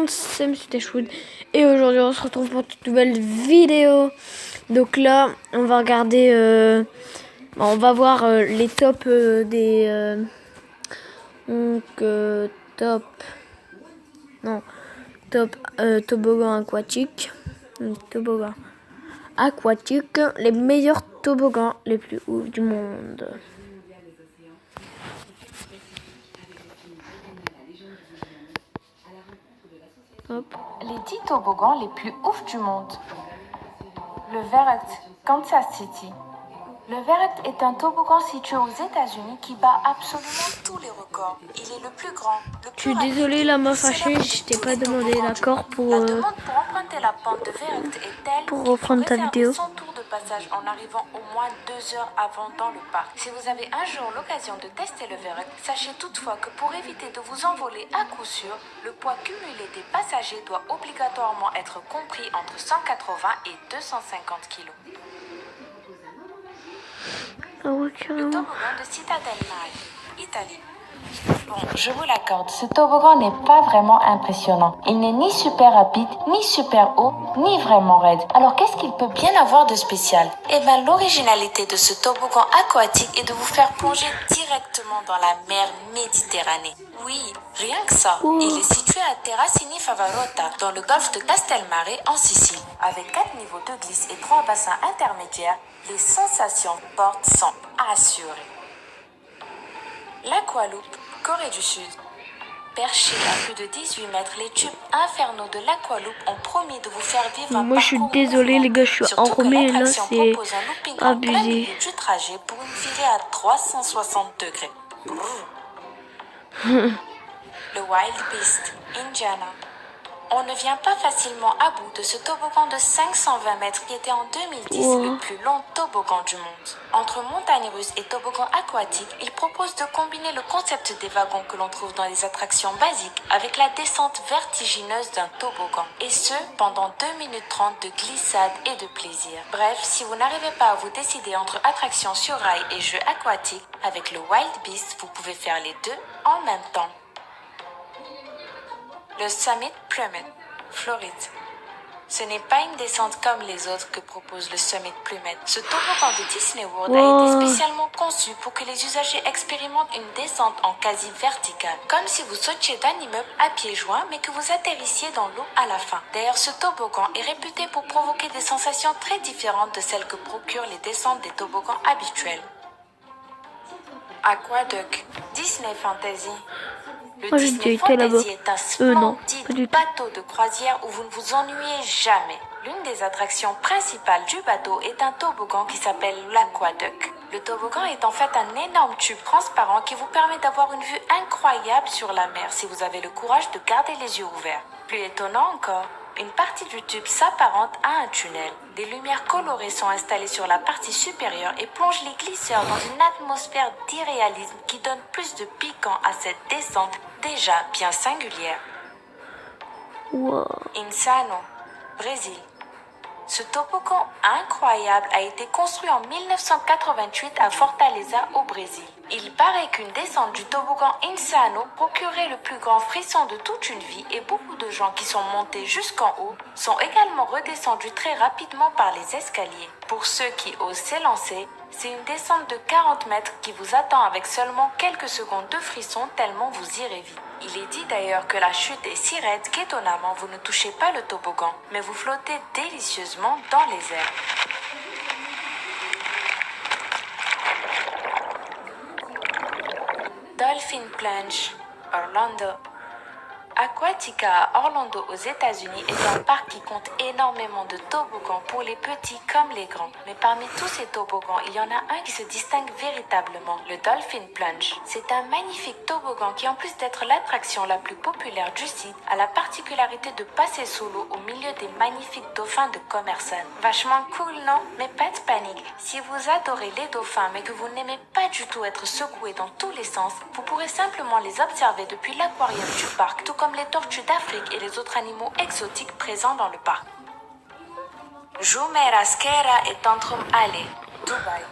monde, c'est Monsieur Tashwood et aujourd'hui on se retrouve pour une nouvelle vidéo. Donc là on va regarder, on va voir les tops des toboggan aquatique. Toboggan aquatique, les meilleurs toboggans les plus hauts du monde. Hop. Les 10 toboggans les plus ouf du monde. Le Verrect, Kansas City. Le Verrect est un toboggan situé aux États-Unis qui bat absolument tous les records. Il est le plus grand, le plus rapide. Je suis désolée, la meuf fâchée, je t'ai pas demandé l'accord pour. La demande pour emprunter la pente de Verrect est telle pour reprendre ta vidéo. son tour de passage en arrivant au moins 2 heures avant dans le parc. Si vous avez un jour l'occasion de tester le Verrect, sachez toutefois que pour éviter de vous envoler à coup sûr, le poids cumulé des passagers doit obligatoirement être compris entre 180 et 250 kg. Ah oui, Le toboggan de Città del Mare, Italie. Bon, je vous l'accorde, ce toboggan n'est pas vraiment impressionnant. Il n'est ni super rapide, ni super haut, ni vraiment raide. Alors qu'est-ce qu'il peut bien avoir de spécial? Eh bien, l'originalité de ce toboggan aquatique est de vous faire plonger directement dans la mer Méditerranée. Oui, rien que ça. Il est situé à Terracini Favarota, dans le golfe de Castelmare, en Sicile. Avec 4 niveaux de glisse et 3 bassins intermédiaires, les sensations fortes sont assurées. L'Aqualoop, Corée du Sud. Perchés à plus de 18 mètres, les tubes infernaux de l'Aqualoop ont promis de vous faire vivre un Moi je suis désolée les gars, je suis enrhumée là, c'est abusé. Du trajet pour une virée à 360 degrés. Le Wild Beast, Indiana. On ne vient pas facilement à bout de ce toboggan de 520 mètres qui était en 2010 le plus long toboggan du monde. Entre montagne russe et toboggan aquatique, il propose de combiner le concept des wagons que l'on trouve dans les attractions basiques avec la descente vertigineuse d'un toboggan. Et ce, pendant 2 minutes 30 de glissade et de plaisir. Bref, si vous n'arrivez pas à vous décider entre attractions sur rail et jeux aquatiques, avec le Wild Beast, vous pouvez faire les deux en même temps. Le Summit Plummet, Floride. Ce n'est pas une descente comme les autres que propose le Summit Plummet. Ce toboggan de Disney World a été spécialement conçu pour que les usagers expérimentent une descente en quasi verticale, comme si vous sautiez d'un immeuble à pieds joints mais que vous atterrissiez dans l'eau à la fin. D'ailleurs, ce toboggan est réputé pour provoquer des sensations très différentes de celles que procurent les descentes des toboggans habituels. Aquaduct, Disney Fantasy. Le Disney Fantasy est un splendide bateau de croisière où vous ne vous ennuyez jamais. L'une des attractions principales du bateau est un toboggan qui s'appelle l'Aquaduct. Le toboggan est en fait un énorme tube transparent qui vous permet d'avoir une vue incroyable sur la mer si vous avez le courage de garder les yeux ouverts. Plus étonnant encore, une partie du tube s'apparente à un tunnel. Des lumières colorées sont installées sur la partie supérieure et plongent les glisseurs dans une atmosphère d'irréalisme qui donne plus de piquant à cette descente déjà bien singulière. Insano, Brésil. Ce toboggan incroyable a été construit en 1988 à Fortaleza au Brésil. Il paraît qu'une descente du toboggan Insano procurait le plus grand frisson de toute une vie et beaucoup de gens qui sont montés jusqu'en haut sont également redescendus très rapidement par les escaliers. Pour ceux qui osent s'élancer, c'est une descente de 40 mètres qui vous attend avec seulement quelques secondes de frisson tellement vous irez vite. Il est dit d'ailleurs que la chute est si raide qu'étonnamment vous ne touchez pas le toboggan, mais vous flottez délicieusement dans les airs. Dolphin Plunge, Orlando. Aquatica à Orlando aux États-Unis est un parc qui compte énormément de toboggans pour les petits comme les grands. Mais parmi tous ces toboggans, il y en a un qui se distingue véritablement, le Dolphin Plunge. C'est un magnifique toboggan qui, en plus d'être l'attraction la plus populaire du site, a la particularité de passer sous l'eau au milieu des magnifiques dauphins de Commerson. Vachement cool, non? Mais pas de panique. Si vous adorez les dauphins mais que vous n'aimez pas du tout être secoué dans tous les sens, vous pourrez simplement les observer depuis l'aquarium du parc, tout comme les tortues d'Afrique et les autres animaux exotiques présents dans le parc. Jumeirah Sceira et Tantrum Alley, Dubaï.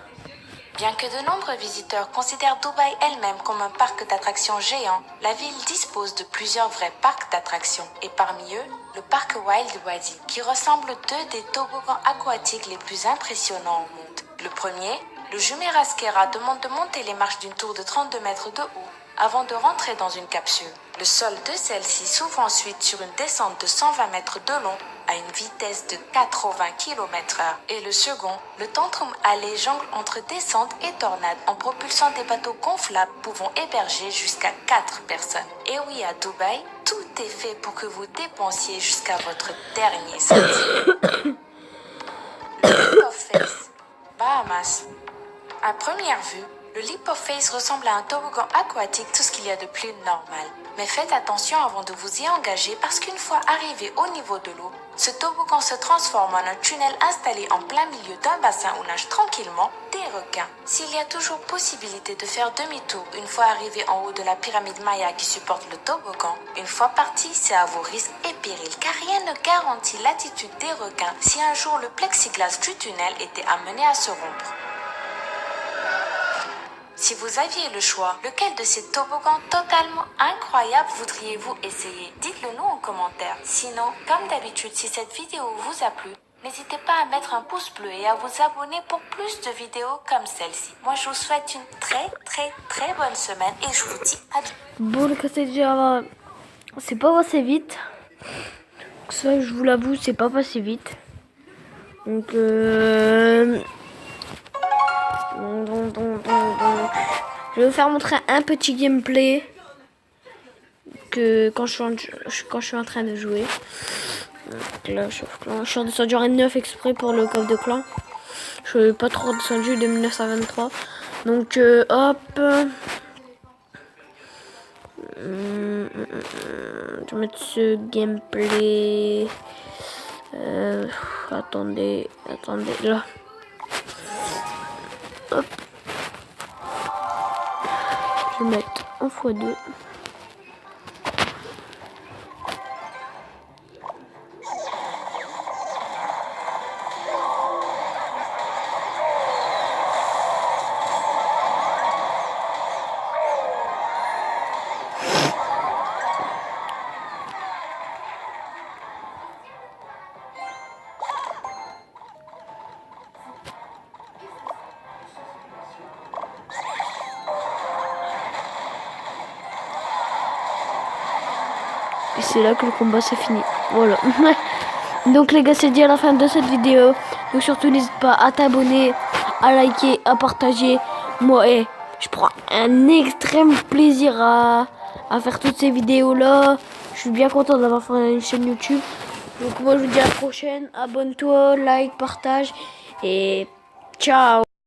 Bien que de nombreux visiteurs considèrent Dubaï elle-même comme un parc d'attractions géant, la ville dispose de plusieurs vrais parcs d'attractions, et parmi eux, le parc Wild Wadi, qui ressemble deux des toboggans aquatiques les plus impressionnants au monde. Le premier, le Jumeirah Skerra, demande de monter les marches d'une tour de 32 mètres de haut avant de rentrer dans une capsule. Le sol de celle-ci s'ouvre ensuite sur une descente de 120 mètres de long à une vitesse de 80 km/h. Et le second, le Tantrum Alley, jongle entre descente et tornade en propulsant des bateaux gonflables pouvant héberger jusqu'à 4 personnes. Et oui, à Dubaï, tout est fait pour que vous dépensiez jusqu'à votre dernier centime. Le Leap of Faith, Bahamas. À première vue, le Leap of Faith ressemble à un toboggan aquatique, tout ce qu'il y a de plus normal. Mais faites attention avant de vous y engager parce qu'une fois arrivé au niveau de l'eau, ce toboggan se transforme en un tunnel installé en plein milieu d'un bassin où nagent tranquillement des requins. S'il y a toujours possibilité de faire demi-tour une fois arrivé en haut de la pyramide Maya qui supporte le toboggan, une fois parti, c'est à vos risques et périls car rien ne garantit l'attitude des requins si un jour le plexiglas du tunnel était amené à se rompre. Si vous aviez le choix, lequel de ces toboggans totalement incroyables voudriez-vous essayer? Dites-le nous en commentaire. Sinon, comme d'habitude, si cette vidéo vous a plu, n'hésitez pas à mettre un pouce bleu et à vous abonner pour plus de vidéos comme celle-ci. Moi, je vous souhaite une très bonne semaine et je vous dis à bientôt. Bon, le casse c'est pas passé vite. Ça, je vous l'avoue, c'est pas passé vite. Donc, je vais vous faire montrer un petit gameplay que quand je suis en train de jouer. Donc là, je suis redescendu en 9 exprès pour le coffre de clan. Je suis pas trop redescendu de 1923. Donc hop. Je vais mettre ce gameplay. Attendez, là. Hop. Je vais mettre en x2. Et c'est là que le combat s'est fini. Voilà. Donc les gars, c'est dit à la fin de cette vidéo. Donc surtout n'hésite pas à t'abonner, à liker, à partager. Moi, je prends un extrême plaisir à faire toutes ces vidéos là. Je suis bien content d'avoir fait une chaîne YouTube. Donc moi je vous dis à la prochaine. Abonne-toi, like, partage et ciao.